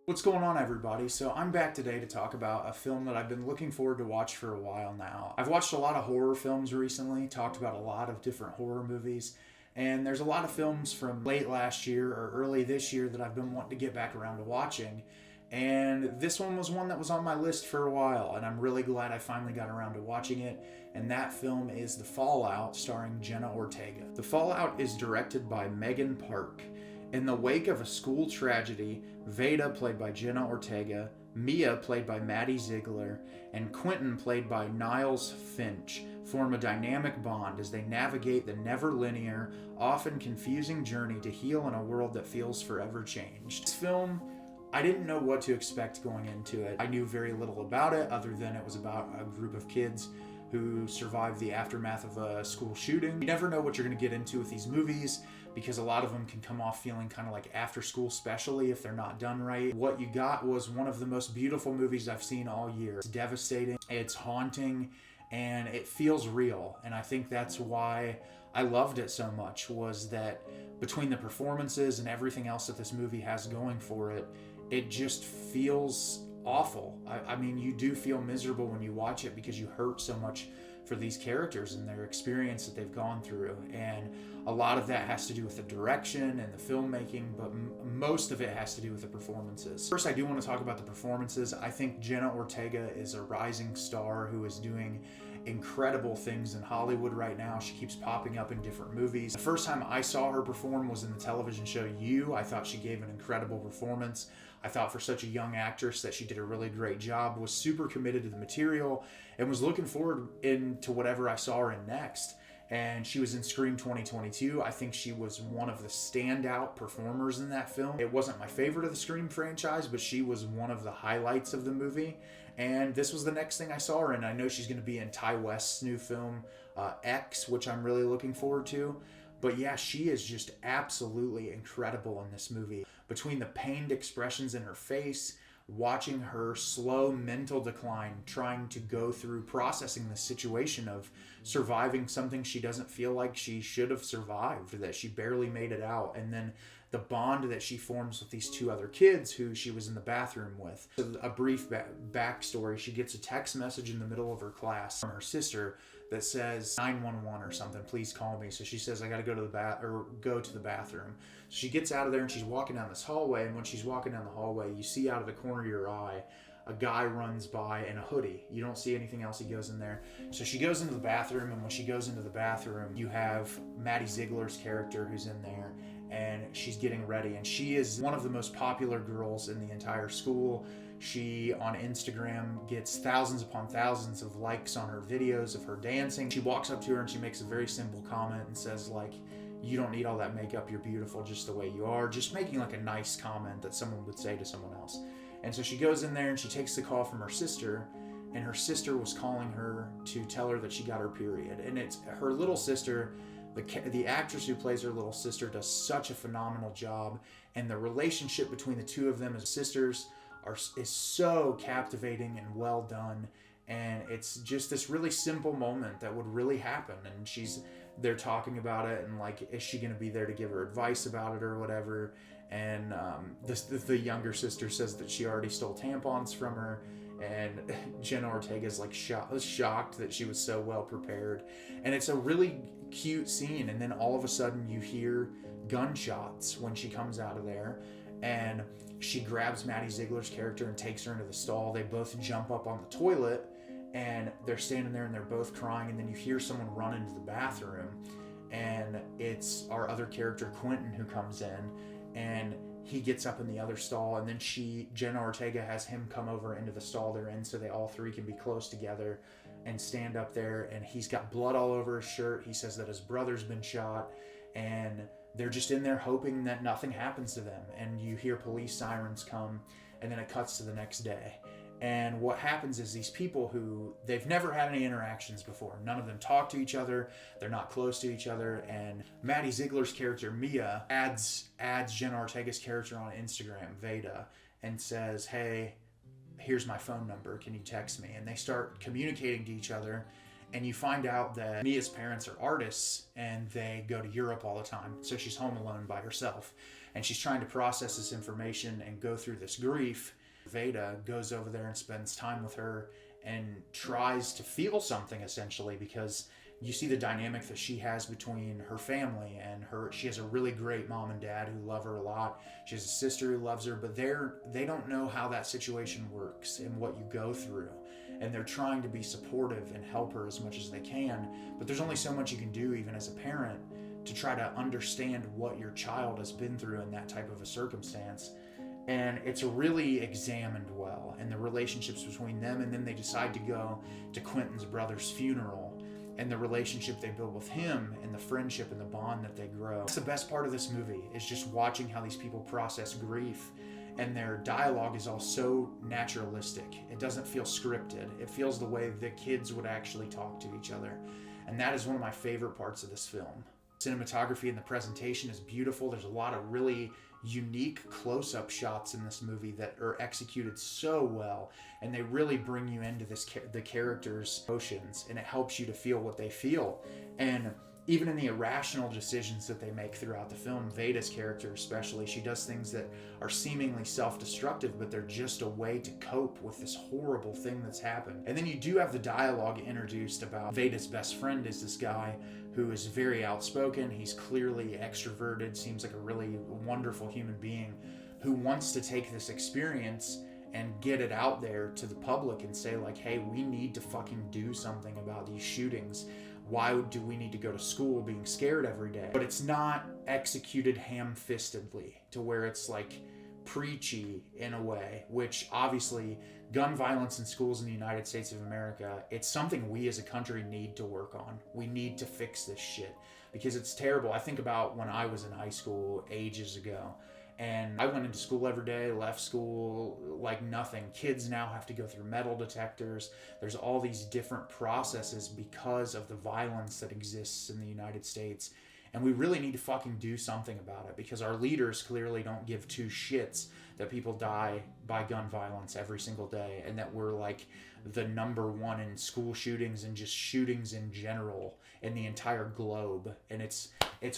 What's going on, everybody? So I'm back today to talk about a film that I've been looking forward to watch for a while now. I've watched a lot of horror films recently, talked about a lot of different horror movies, and there's a lot of films from late last year or early this year that I've been wanting to get back around to watching. And this one was one that was on my list for a while, and I'm really glad I finally got around to watching it. And that film is The Fallout, starring Jenna Ortega. The Fallout is directed by Megan Park. In the wake of a school tragedy, Vada, played by Jenna Ortega, Mia, played by Maddie Ziegler, and Quinton, played by Niles Fitch, form a dynamic bond as they navigate the never-linear, often confusing journey to heal in a world that feels forever changed. This film, I didn't know what to expect going into it. I knew very little about it other than it was about a group of kids who survived the aftermath of a school shooting. You never know what you're going to get into with these movies because a lot of them can come off feeling kind of like after school, especially if they're not done right. What you got was one of the most beautiful movies I've seen all year. It's devastating, it's haunting, and it feels real. And I think that's why I loved it so much, was that between the performances and everything else that this movie has going for it, it just feels awful. I mean, you do feel miserable when you watch it because you hurt so much for these characters and their experience that they've gone through. And a lot of that has to do with the direction and the filmmaking, but most of it has to do with the performances. First, I do want to talk about the performances. I think Jenna Ortega is a rising star who is doing incredible things in Hollywood right now. She keeps popping up in different movies. The first time I saw her perform was in the television show You. I thought she gave an incredible performance. I thought for such a young actress that she did a really great job, was super committed to the material, and was looking forward into whatever I saw her in next. And she was in Scream 2022. I think she was one of the standout performers in that film. It wasn't my favorite of the Scream franchise, but she was one of the highlights of the movie. And this was the next thing I saw her in. I know she's going to be in Ty West's new film, X, which I'm really looking forward to. But yeah, she is just absolutely incredible in this movie. Between the pained expressions in her face, watching her slow mental decline, trying to go through processing the situation of surviving something she doesn't feel like she should have survived, that she barely made it out, and then the bond that she forms with these two other kids who she was in the bathroom with. A brief backstory: she gets a text message in the middle of her class from her sister that says 911 or something, please call me. So she says, I gotta go to the bathroom. So she gets out of there and she's walking down this hallway, and when she's walking down the hallway, you see out of the corner of your eye a guy runs by in a hoodie. You don't see anything else. He goes in there. So she goes into the bathroom, and when she goes into the bathroom, you have Maddie Ziegler's character who's in there, and she's getting ready, and she is one of the most popular girls in the entire school. She, on Instagram, gets thousands upon thousands of likes on her videos of her dancing. She walks up to her and she makes a very simple comment and says, like, you don't need all that makeup, you're beautiful just the way you are. Just making like a nice comment that someone would say to someone else. And so she goes in there and she takes the call from her sister, and her sister was calling her to tell her that she got her period. And it's her little sister, the actress who plays her little sister does such a phenomenal job, and the relationship between the two of them as sisters is so captivating and well done. And it's just this really simple moment that would really happen, and they're talking about it, and like, is she going to be there to give her advice about it or whatever? And the younger sister says that she already stole tampons from her, and Jenna Ortega's like shocked that she was so well prepared. And it's a really cute scene, and then all of a sudden you hear gunshots when she comes out of there, and she grabs Maddie Ziegler's character and takes her into the stall. They both jump up on the toilet, and they're standing there and they're both crying, and then you hear someone run into the bathroom, and it's our other character Quinton who comes in, and he gets up in the other stall, and then Jenna Ortega has him come over into the stall they're in so they all three can be close together and stand up there, and he's got blood all over his shirt. He says that his brother's been shot, and they're just in there hoping that nothing happens to them. And you hear police sirens come, and then it cuts to the next day. And what happens is these people who, they've never had any interactions before. None of them talk to each other. They're not close to each other. And Maddie Ziegler's character, Mia, adds Jenna Ortega's character on Instagram, Vada, and says, hey, here's my phone number. Can you text me? And they start communicating to each other. And you find out that Mia's parents are artists and they go to Europe all the time. So she's home alone by herself. And she's trying to process this information and go through this grief. Vada goes over there and spends time with her and tries to feel something, essentially, because you see the dynamic that she has between her family and her. She has a really great mom and dad who love her a lot. She has a sister who loves her, but they don't know how that situation works and what you go through. And they're trying to be supportive and help her as much as they can. But there's only so much you can do, even as a parent, to try to understand what your child has been through in that type of a circumstance. And it's really examined well, and the relationships between them. And then they decide to go to Quinton's brother's funeral, and the relationship they build with him, and the friendship and the bond that they grow. That's the best part of this movie, is just watching how these people process grief. And their dialogue is all so naturalistic. It doesn't feel scripted. It feels the way the kids would actually talk to each other. And that is one of my favorite parts of this film. Cinematography and the presentation is beautiful. There's a lot of really unique close-up shots in this movie that are executed so well, and they really bring you into the characters' emotions, and it helps you to feel what they feel. And even in the irrational decisions that they make throughout the film, Vada's character especially, she does things that are seemingly self-destructive, but they're just a way to cope with this horrible thing that's happened. And then you do have the dialogue introduced about Vada's best friend is this guy who is very outspoken. He's clearly extroverted, seems like a really wonderful human being who wants to take this experience and get it out there to the public and say, like, hey, we need to fucking do something about these shootings. Why do we need to go to school being scared every day? But it's not executed ham-fistedly to where it's like preachy in a way, which obviously gun violence in schools in the United States of America, it's something we as a country need to work on. We need to fix this shit because it's terrible. I think about when I was in high school ages ago, and I went into school every day, left school like nothing. Kids now have to go through metal detectors. There's all these different processes because of the violence that exists in the United States. And we really need to fucking do something about it because our leaders clearly don't give two shits that people die by gun violence every single day, and that we're like the number one in school shootings and just shootings in general in the entire globe. And it's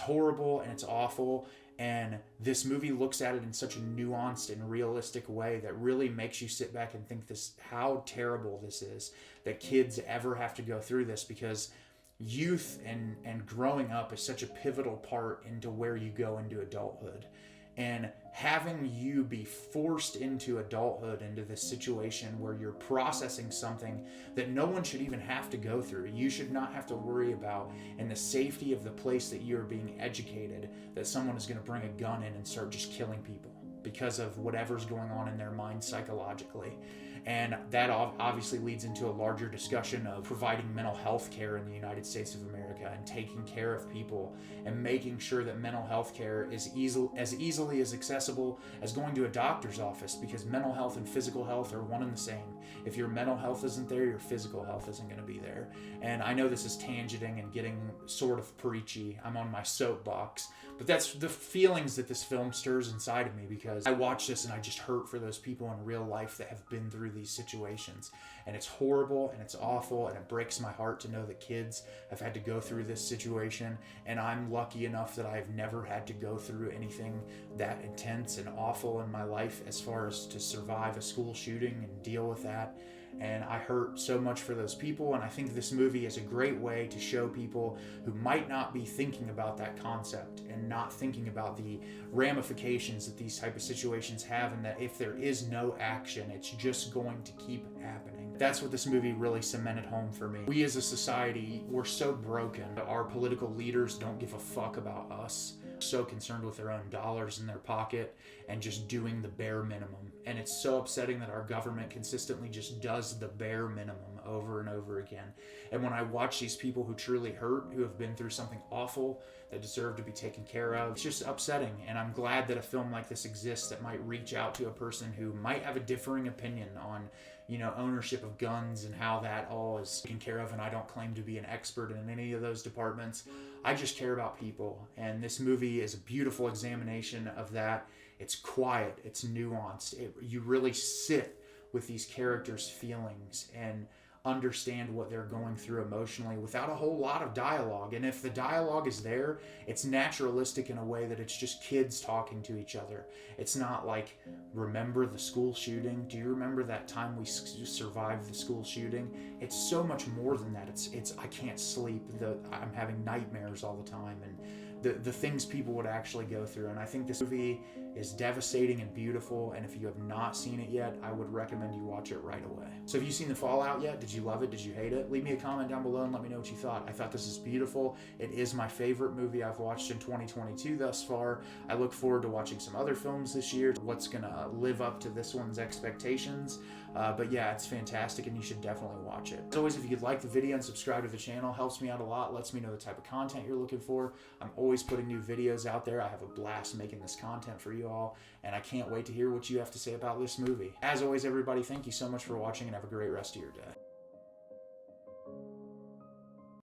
horrible and it's awful. And this movie looks at it in such a nuanced and realistic way that really makes you sit back and think how terrible this is, that kids ever have to go through this, because youth and growing up is such a pivotal part into where you go into adulthood. And having you be forced into adulthood, into this situation where you're processing something that no one should even have to go through. You should not have to worry about, in the safety of the place that you're being educated, that someone is going to bring a gun in and start just killing people because of whatever's going on in their mind psychologically. And that obviously leads into a larger discussion of providing mental health care in the United States of America and taking care of people and making sure that mental health care is as easily as accessible as going to a doctor's office, because mental health and physical health are one and the same. If your mental health isn't there, your physical health isn't going to be there. And I know this is tangenting and getting sort of preachy. I'm on my soapbox. But that's the feelings that this film stirs inside of me, because I watch this and I just hurt for those people in real life that have been through these situations. And it's horrible and it's awful, and it breaks my heart to know that kids have had to go through this situation. And I'm lucky enough that I've never had to go through anything that intense and awful in my life as far as to survive a school shooting and deal with that. And I hurt so much for those people, and I think this movie is a great way to show people who might not be thinking about that concept and not thinking about the ramifications that these type of situations have, and that if there is no action, it's just going to keep happening. That's what this movie really cemented home for me. We as a society, we're so broken. Our political leaders don't give a fuck about us. So concerned with their own dollars in their pocket and just doing the bare minimum. And it's so upsetting that our government consistently just does the bare minimum over and over again. And when I watch these people who truly hurt, who have been through something awful, that deserve to be taken care of, it's just upsetting. And I'm glad that a film like this exists that might reach out to a person who might have a differing opinion on, ownership of guns and how that all is taken care of. And I don't claim to be an expert in any of those departments. I just care about people. And this movie is a beautiful examination of that. It's quiet. It's nuanced. You really sit with these characters' feelings. And understand what they're going through emotionally without a whole lot of dialogue. And if the dialogue is there, it's naturalistic in a way that it's just kids talking to each other. It's not like, remember the school shooting? Do you remember that time we survived the school shooting? It's so much more than that. It's I can't sleep. I'm having nightmares all the time, and the things people would actually go through. And I think this movie is devastating and beautiful, and if you have not seen it yet, I would recommend you watch it right away. So have you seen The Fallout yet? Did you love it? Did you hate it? Leave me a comment down below and let me know what you thought. I thought this is beautiful. It is my favorite movie I've watched in 2022 thus far. I look forward to watching some other films this year. What's gonna live up to this one's expectations? But yeah, it's fantastic and you should definitely watch it. As always, if you could like the video and subscribe to the channel, helps me out a lot, lets me know the type of content you're looking for. I'm always putting new videos out there. I have a blast making this content for you all, and I can't wait to hear what you have to say about this movie. As always, everybody, thank you so much for watching and have a great rest of your day.